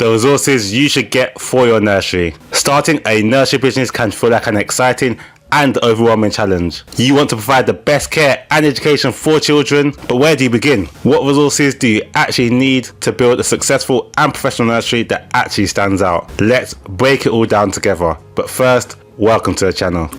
the resources you should get for your nursery. Starting a nursery business can feel like an exciting and overwhelming challenge. You want to provide the best care and education for children, but where do you begin? What resources do you actually need to build a successful and professional nursery that actually stands out? Let's break it all down together. But first, welcome to the channel.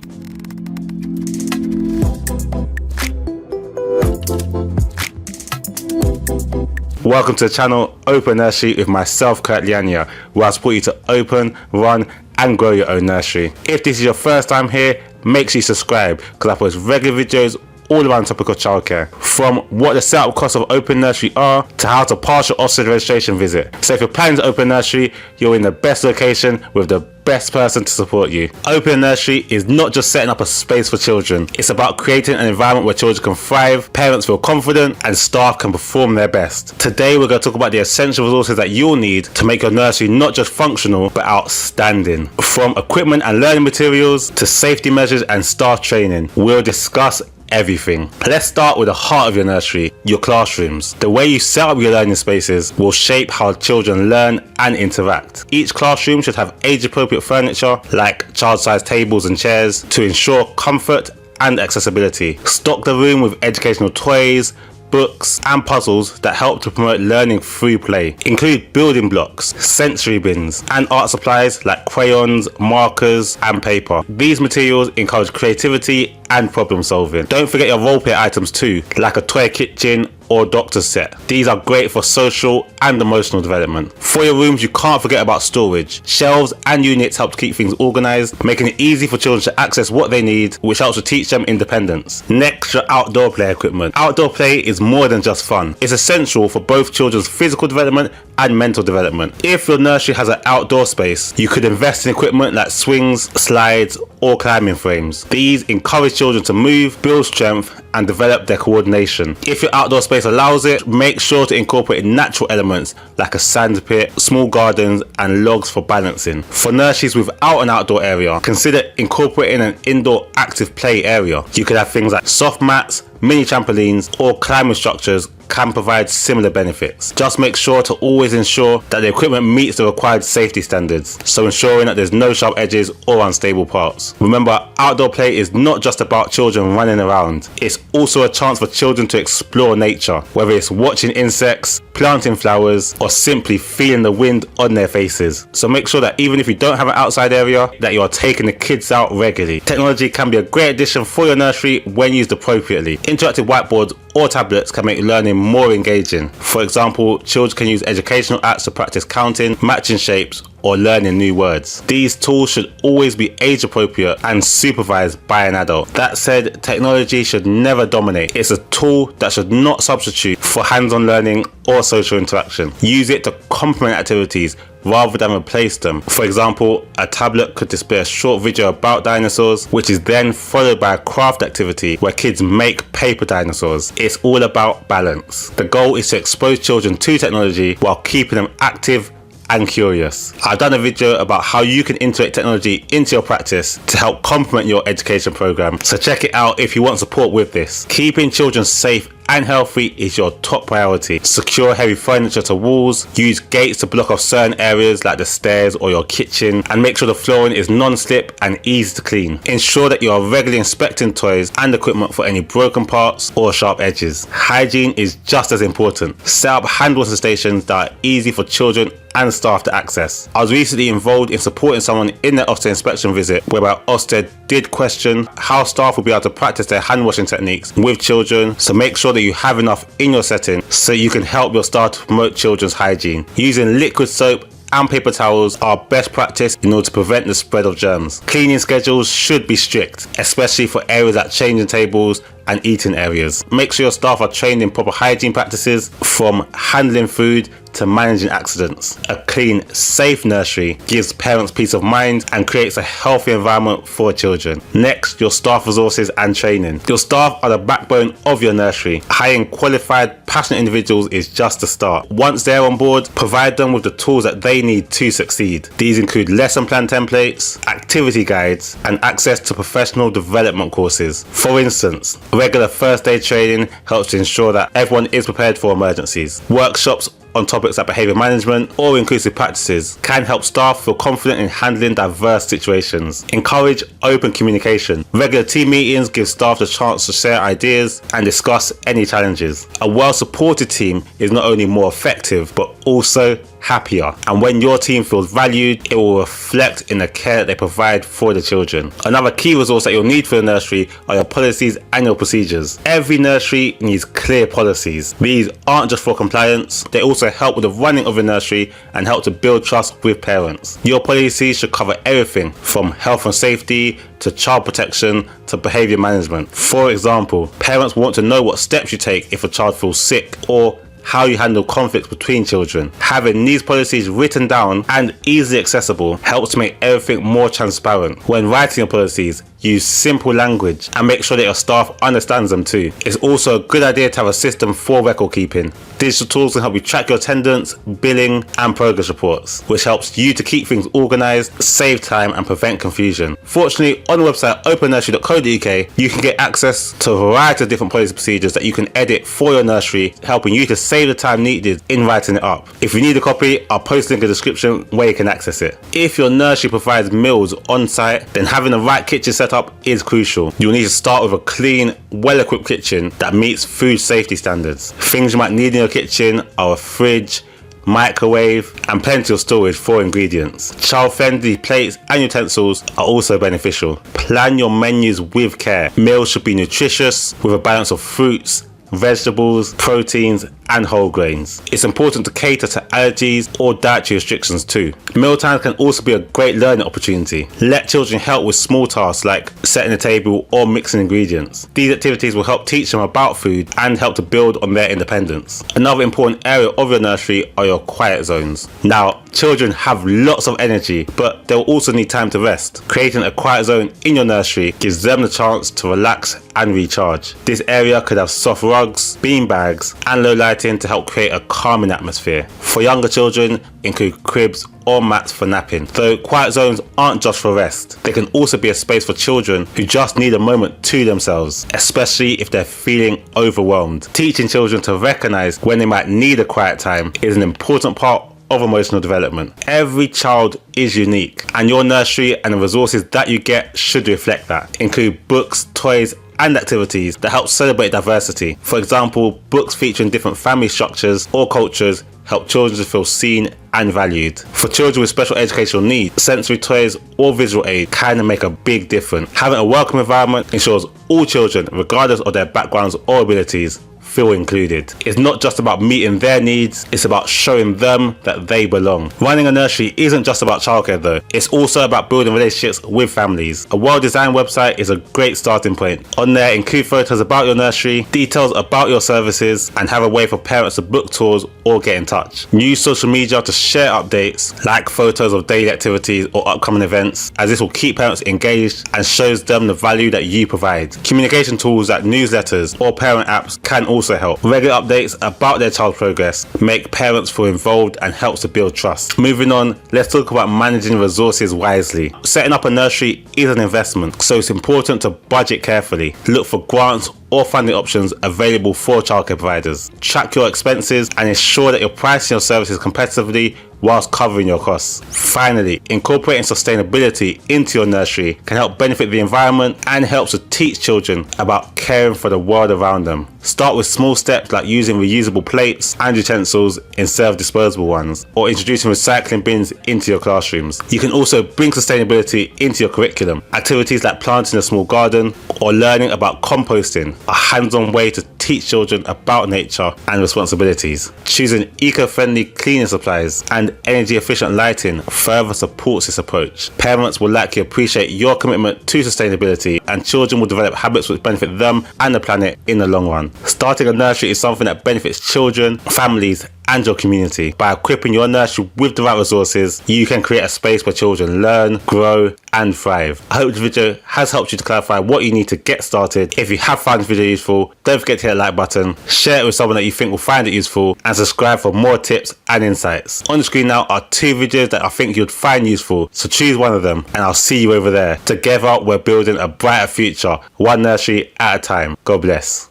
Welcome to the channel Open Nursery with myself, Kurt Liania, where I support you to open, run and grow your own nursery. If this is your first time here, make sure you subscribe because I post regular videos all around the topic of childcare, from what the setup costs of open nursery are to how to pass your Ofsted registration visit. So if you're planning to open nursery, you're in the best location with the best person to support you. Open Nursery is not just setting up a space for children, it's about creating an environment where children can thrive, parents feel confident and staff can perform their best. Today we're going to talk about the essential resources that you'll need to make your nursery not just functional but outstanding. From equipment and learning materials to safety measures and staff training, we'll discuss everything. Let's start with the heart of your nursery, your classrooms. The way you set up your learning spaces will shape how children learn and interact. Each classroom should have age-appropriate furniture like child-sized tables and chairs to ensure comfort and accessibility. Stock the room with educational toys, books and puzzles that help to promote learning through play. Include building blocks, sensory bins and art supplies like crayons, markers and paper. These materials encourage creativity and problem solving. Don't forget your roleplay items too, like a toy kitchen or doctor's set. These are great for social and emotional development. For your rooms, you can't forget about storage. Shelves and units help to keep things organized, making it easy for children to access what they need, which helps to teach them independence. Next, your outdoor play equipment. Outdoor play is more than just fun. It's essential for both children's physical development and mental development. If your nursery has an outdoor space, you could invest in equipment like swings, slides or climbing frames. These encourage children to move, build strength and develop their coordination. If your outdoor space allows it, make sure to incorporate natural elements like a sand pit, small gardens and logs for balancing. For nurseries without an outdoor area, consider incorporating an indoor active play area. You could have things like soft mats, mini trampolines or climbing structures can provide similar benefits. Just make sure to always ensure that the equipment meets the required safety standards, so ensuring that there's no sharp edges or unstable parts. Remember, outdoor play is not just about children running around, it's also a chance for children to explore nature, whether it's watching insects, planting flowers or simply feeling the wind on their faces. So make sure that even if you don't have an outside area, that you are taking the kids out regularly. Technology can be a great addition for your nursery when used appropriately. Interactive whiteboards or tablets can make learning more engaging. For example, children can use educational apps to practice counting, matching shapes or learning new words. These tools should always be age appropriate and supervised by an adult. That said, technology should never dominate. It's a tool that should not substitute for hands-on learning or social interaction. Use it to complement activities rather than replace them. For example, a tablet could display a short video about dinosaurs, which is then followed by a craft activity where kids make paper dinosaurs. It's all about balance. The goal is to expose children to technology while keeping them active and curious. I've done a video about how you can integrate technology into your practice to help complement your education program, so check it out if you want support with this. Keeping children safe and healthy is your top priority. Secure heavy furniture to walls, use gates to block off certain areas like the stairs or your kitchen, and make sure the flooring is non-slip and easy to clean. Ensure that you are regularly inspecting toys and equipment for any broken parts or sharp edges. Hygiene is just as important. Set up hand washing stations that are easy for children and staff to access. I was recently involved in supporting someone in their Ofsted inspection visit, whereby Ofsted did question how staff will be able to practice their hand washing techniques with children, so make sure that you have enough in your setting so you can help your staff to promote children's hygiene. Using liquid soap and paper towels are best practice in order to prevent the spread of germs. Cleaning schedules should be strict, especially for areas like changing tables and eating areas. Make sure your staff are trained in proper hygiene practices, from handling food to managing accidents. A clean, safe nursery gives parents peace of mind and creates a healthy environment for children. Next, your staff resources and training. Your staff are the backbone of your nursery. Hiring qualified, passionate individuals is just the start. Once they're on board, provide them with the tools that they need to succeed. These include lesson plan templates, activity guides, and access to professional development courses. For instance, regular first aid training helps to ensure that everyone is prepared for emergencies. Workshops on topics like behaviour management or inclusive practices can help staff feel confident in handling diverse situations. Encourage open communication. Regular team meetings give staff the chance to share ideas and discuss any challenges. A well-supported team is not only more effective but also happier, and when your team feels valued, it will reflect in the care that they provide for the children. Another key resource that you'll need for the nursery are your policies and your procedures. Every nursery needs clear policies. These aren't just for compliance, they also help with the running of the nursery and help to build trust with parents. Your policies should cover everything from health and safety to child protection to behaviour management. For example, parents want to know what steps you take if a child feels sick, or how you handle conflicts between children. Having these policies written down and easily accessible helps to make everything more transparent. When writing your policies, use simple language and make sure that your staff understands them too. It's also a good idea to have a system for record keeping. Digital tools can help you track your attendance, billing and progress reports, which helps you to keep things organised, save time and prevent confusion. Fortunately, on the website opennursery.co.uk, you can get access to a variety of different policy procedures that you can edit for your nursery, helping you to save the time needed in writing it up. If you need a copy, I'll post a link in the description where you can access it. If your nursery provides meals on site, then having the right kitchen set up is crucial. You'll need to start with a clean, well-equipped kitchen that meets food safety standards. Things you might need in your kitchen are a fridge, microwave and plenty of storage for ingredients. Child-friendly plates and utensils are also beneficial. Plan your menus with care. Meals should be nutritious with a balance of fruits, vegetables, proteins and whole grains. It's important to cater to allergies or dietary restrictions too. Mealtimes can also be a great learning opportunity. Let children help with small tasks like setting the table or mixing ingredients. These activities will help teach them about food and help to build on their independence. Another important area of your nursery are your quiet zones. Now, children have lots of energy, but they'll also need time to rest. Creating a quiet zone in your nursery gives them the chance to relax and recharge. This area could have soft rugs, bean bags and low lighting to help create a calming atmosphere. For younger children, include cribs or mats for napping. Though quiet zones aren't just for rest, they can also be a space for children who just need a moment to themselves, especially if they're feeling overwhelmed. Teaching children to recognize when they might need a quiet time is an important part of emotional development. Every child is unique, and your nursery and the resources that you get should reflect that. Include books, toys and activities that help celebrate diversity. For example, books featuring different family structures or cultures help children to feel seen and valued. For children with special educational needs, sensory toys or visual aid can make a big difference. Having a welcome environment ensures all children, regardless of their backgrounds or abilities, feel included. It's not just about meeting their needs, it's about showing them that they belong. Running a nursery isn't just about childcare though, it's also about building relationships with families. A well-designed website is a great starting point. On there, include photos about your nursery, details about your services, and have a way for parents to book tours or get in touch. Use social media to share updates, like photos of daily activities or upcoming events, as this will keep parents engaged and shows them the value that you provide. Communication tools like newsletters or parent apps can also help. Regular updates about their child's progress make parents feel involved and helps to build trust. Moving on, let's talk about managing resources wisely. Setting up a nursery is an investment, so it's important to budget carefully. Look for grants or funding options available for childcare providers. Track your expenses and ensure that you're pricing your services competitively whilst covering your costs. Finally, incorporating sustainability into your nursery can help benefit the environment and helps to teach children about caring for the world around them. Start with small steps like using reusable plates and utensils instead of disposable ones, or introducing recycling bins into your classrooms. You can also bring sustainability into your curriculum. Activities like planting a small garden or learning about composting, a hands-on way to teach children about nature and responsibilities. Choosing eco-friendly cleaning supplies and energy-efficient lighting further supports this approach. Parents will likely appreciate your commitment to sustainability, and children will develop habits which benefit them and the planet in the long run. Starting a nursery is something that benefits children, families, and your community. By equipping your nursery with the right resources, you can create a space where children learn, grow, and thrive. I hope this video has helped you to clarify what you need to get started. If you have found this video useful, don't forget to hit the like button, share it with someone that you think will find it useful, and subscribe for more tips and insights. On the screen now are 2 videos that I think you'd find useful, so choose one of them and I'll see you over there. Together, we're building a brighter future, one nursery at a time. God bless.